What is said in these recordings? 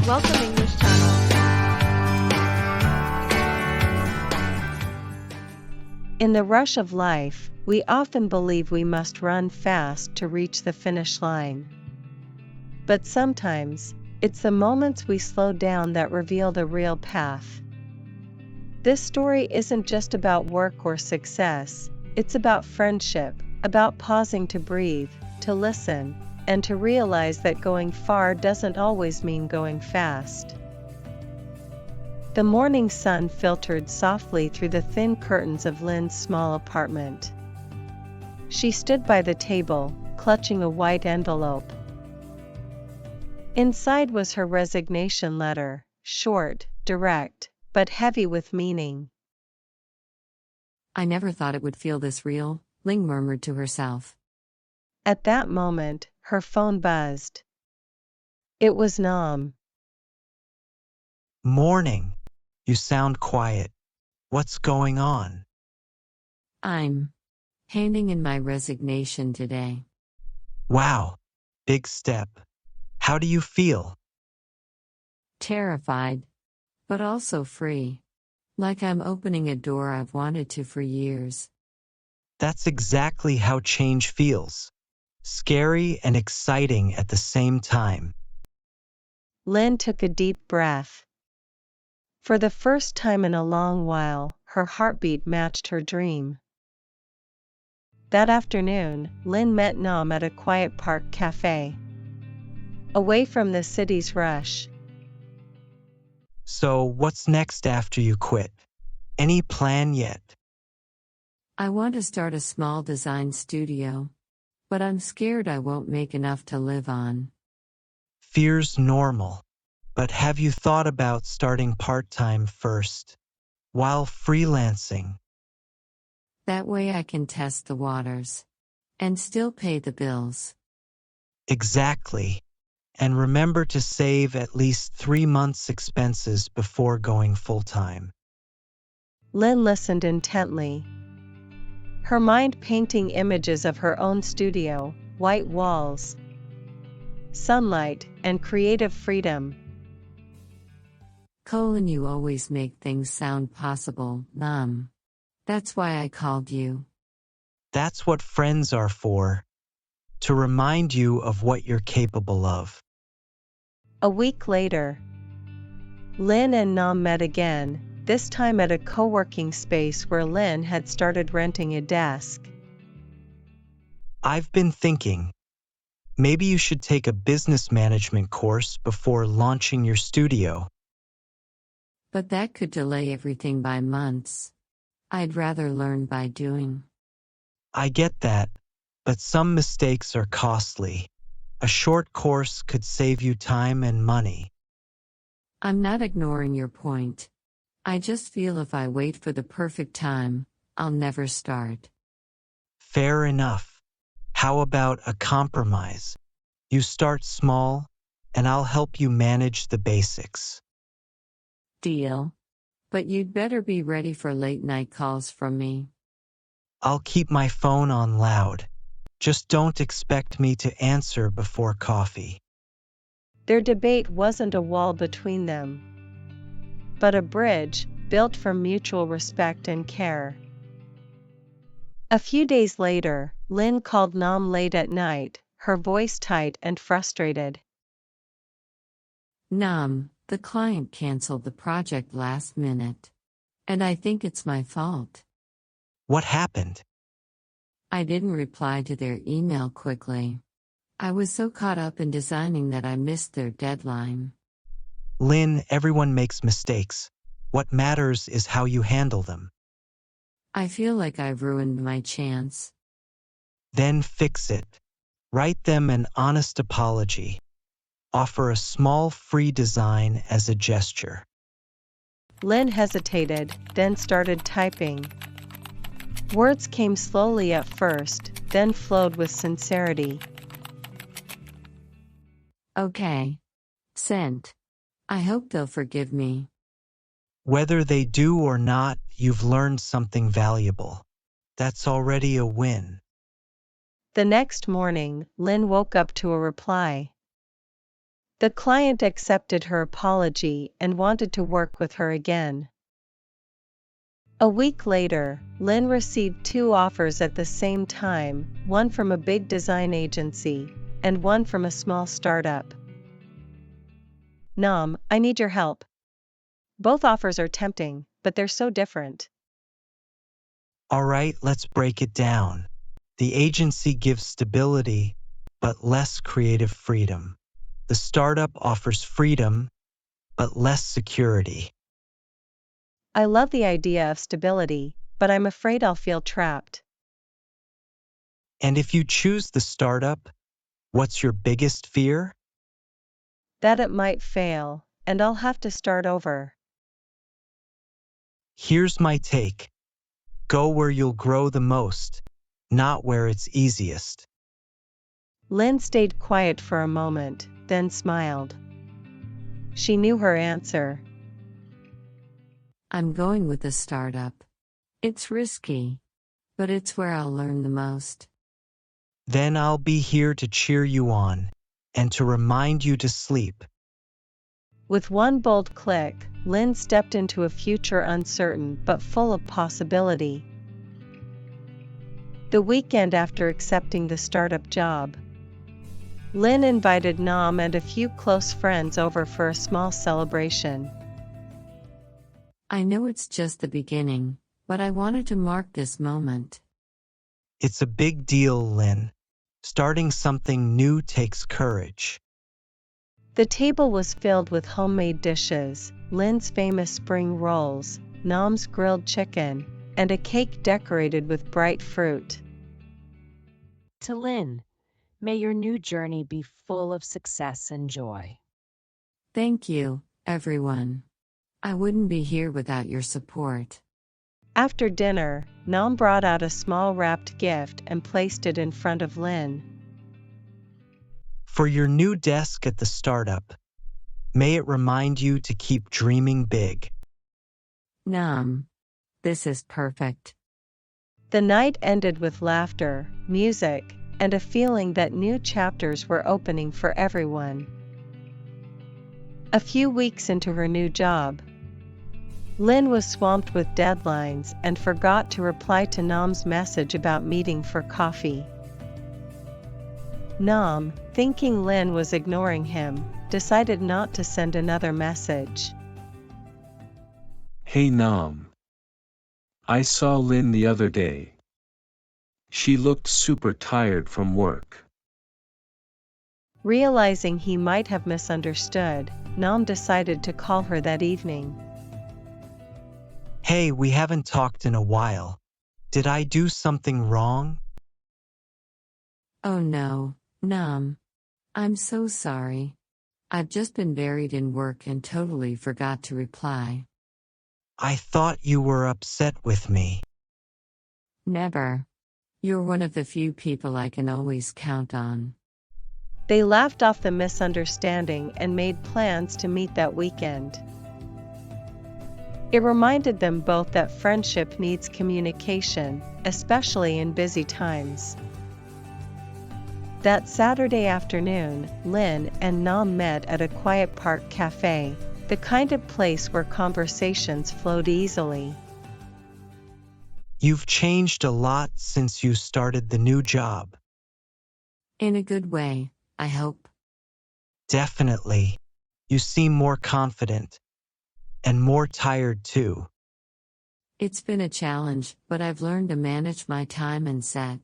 Welcome English Channel. In the rush of life, we often believe we must run fast to reach the finish line. But sometimes, it's the moments we slow down that reveal the real path. This story isn't just about work or success, it's about friendship, about pausing to breathe, to listen, and to realize that going far doesn't always mean going fast. The morning sun filtered softly through the thin curtains of Lynn's small apartment. She stood by the table, clutching a white envelope. Inside was her resignation letter, short, direct, but heavy with meaning. I never thought it would feel this real, Ling murmured to herself. At that moment, her phone buzzed. It was Nam. Morning. You sound quiet. What's going on? I'm handing in my resignation today. Wow. Big step. How do you feel? Terrified, but also free. Like I'm opening a door I've wanted to for years. That's exactly how change feels. Scary and exciting at the same time. Lynn took a deep breath. For the first time in a long while, her heartbeat matched her dream. That afternoon, Lynn met Nam at a quiet park cafe. Away from the city's rush. So, what's next after you quit? Any plan yet? I want to start a small design studio, but I'm scared I won't make enough to live on. Fear's normal. But have you thought about starting part-time first, while freelancing? That way I can test the waters and still pay the bills. Exactly. And remember to save at least 3 months' expenses before going full-time. Lynn listened intently. Her mind painting images of her own studio, white walls, sunlight, and creative freedom. Colin, you always make things sound possible, Nam. That's why I called you. That's what friends are for. To remind you of what you're capable of. A week later, Lynn and Nam met again, this time at a co-working space where Lynn had started renting a desk. I've been thinking, maybe you should take a business management course before launching your studio. But that could delay everything by months. I'd rather learn by doing. I get that, but some mistakes are costly. A short course could save you time and money. I'm not ignoring your point. I just feel if I wait for the perfect time, I'll never start. Fair enough. How about a compromise? You start small, and I'll help you manage the basics. Deal. But you'd better be ready for late night calls from me. I'll keep my phone on loud. Just don't expect me to answer before coffee. Their debate wasn't a wall between them, but a bridge built from mutual respect and care. A few days later, Lynn called Nam late at night, her voice tight and frustrated. Nam, the client canceled the project last minute. And I think it's my fault. What happened? I didn't reply to their email quickly. I was so caught up in designing that I missed their deadline. Lynn, everyone makes mistakes. What matters is how you handle them. I feel like I've ruined my chance. Then fix it. Write them an honest apology. Offer a small free design as a gesture. Lynn hesitated, then started typing. Words came slowly at first, then flowed with sincerity. Okay. Sent. I hope they'll forgive me. Whether they do or not, you've learned something valuable. That's already a win. The next morning, Lynn woke up to a reply. The client accepted her apology and wanted to work with her again. A week later, Lynn received 2 offers at the same time, one from a big design agency and one from a small startup. Nam, I need your help. Both offers are tempting, but they're so different. All right, let's break it down. The agency gives stability, but less creative freedom. The startup offers freedom, but less security. I love the idea of stability, but I'm afraid I'll feel trapped. And if you choose the startup, what's your biggest fear? That it might fail, and I'll have to start over. Here's my take. Go where you'll grow the most, not where it's easiest. Lynn stayed quiet for a moment, then smiled. She knew her answer. I'm going with the startup. It's risky, but it's where I'll learn the most. Then I'll be here to cheer you on and to remind you to sleep. With one bold click, Lynn stepped into a future uncertain but full of possibility. The weekend after accepting the startup job, Lynn invited Nam and a few close friends over for a small celebration. I know it's just the beginning, but I wanted to mark this moment. It's a big deal, Lynn. Starting something new takes courage. The table was filled with homemade dishes, Lynn's famous spring rolls, Nam's grilled chicken, and a cake decorated with bright fruit. To Lynn, may your new journey be full of success and joy. Thank you, everyone. I wouldn't be here without your support. After dinner, Nam brought out a small wrapped gift and placed it in front of Lynn. For your new desk at the startup, may it remind you to keep dreaming big. Nam. This is perfect. The night ended with laughter, music, and a feeling that new chapters were opening for everyone. A few weeks into her new job, Lynn was swamped with deadlines and forgot to reply to Nam's message about meeting for coffee. Nam, thinking Lynn was ignoring him, decided not to send another message. Hey Nam. I saw Lynn the other day. She looked super tired from work. Realizing he might have misunderstood, Nam decided to call her that evening. Hey, we haven't talked in a while. Did I do something wrong? Oh no, Nam. I'm so sorry. I've just been buried in work and totally forgot to reply. I thought you were upset with me. Never. You're one of the few people I can always count on. They laughed off the misunderstanding and made plans to meet that weekend. It reminded them both that friendship needs communication, especially in busy times. That Saturday afternoon, Lynn and Nam met at a quiet park cafe, the kind of place where conversations flowed easily. You've changed a lot since you started the new job. In a good way, I hope. Definitely. You seem more confident. And more tired too. It's been a challenge, but I've learned to manage my time and set.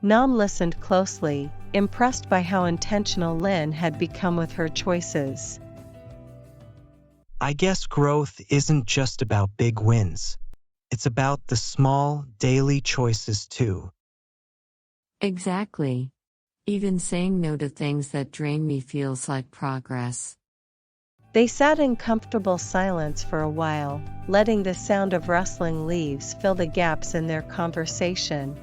Nam listened closely, impressed by how intentional Lynn had become with her choices. I guess growth isn't just about big wins. It's about the small, daily choices too. Exactly. Even saying no to things that drain me feels like progress. They sat in comfortable silence for a while, letting the sound of rustling leaves fill the gaps in their conversation.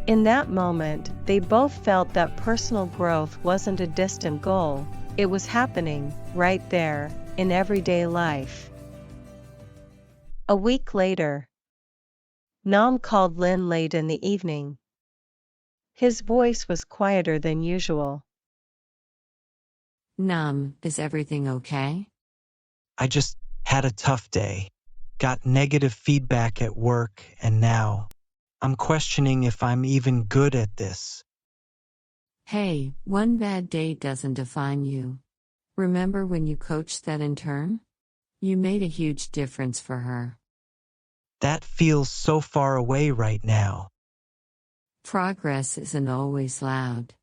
In that moment, they both felt that personal growth wasn't a distant goal, it was happening, right there, in everyday life. A week later, Nam called Lynn late in the evening. His voice was quieter than usual. Is everything okay? I just had a tough day. Got negative feedback at work, and now I'm questioning if I'm even good at this. Hey, one bad day doesn't define you. Remember when you coached that intern? You made a huge difference for her. That feels so far away right now. Progress isn't always loud.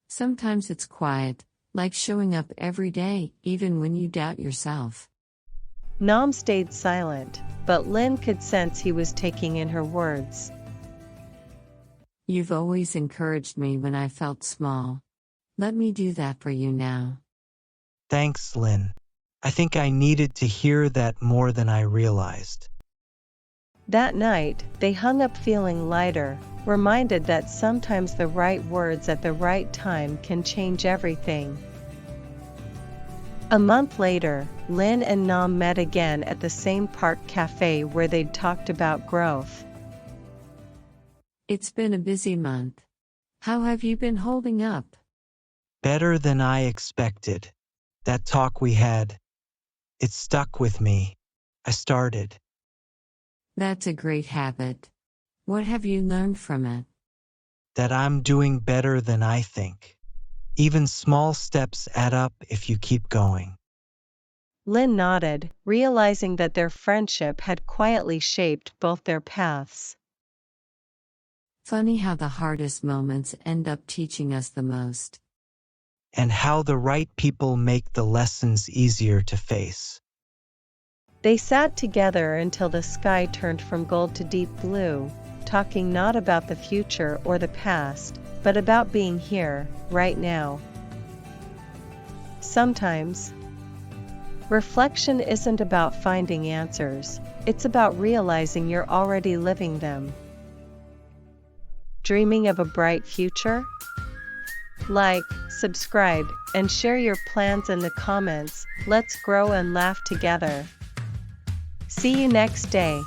Sometimes it's quiet, like showing up every day, even when you doubt yourself. Nam stayed silent, but Lynn could sense he was taking in her words. You've always encouraged me when I felt small. Let me do that for you now. Thanks, Lynn. I think I needed to hear that more than I realized. That night, they hung up feeling lighter, reminded that sometimes the right words at the right time can change everything. A month later, Lynn and Nam met again at the same park cafe where they'd talked about growth. It's been a busy month. How have you been holding up? Better than I expected. That talk we had, it stuck with me. I started. That's a great habit. What have you learned from it? That I'm doing better than I think. Even small steps add up if you keep going. Lynn nodded, realizing that their friendship had quietly shaped both their paths. Funny how the hardest moments end up teaching us the most. And how the right people make the lessons easier to face. They sat together until the sky turned from gold to deep blue, talking not about the future or the past, but about being here, right now. Sometimes, reflection isn't about finding answers, it's about realizing you're already living them. Dreaming of a bright future? Like, subscribe, and share your plans in the comments. Let's grow and laugh together. See you next day.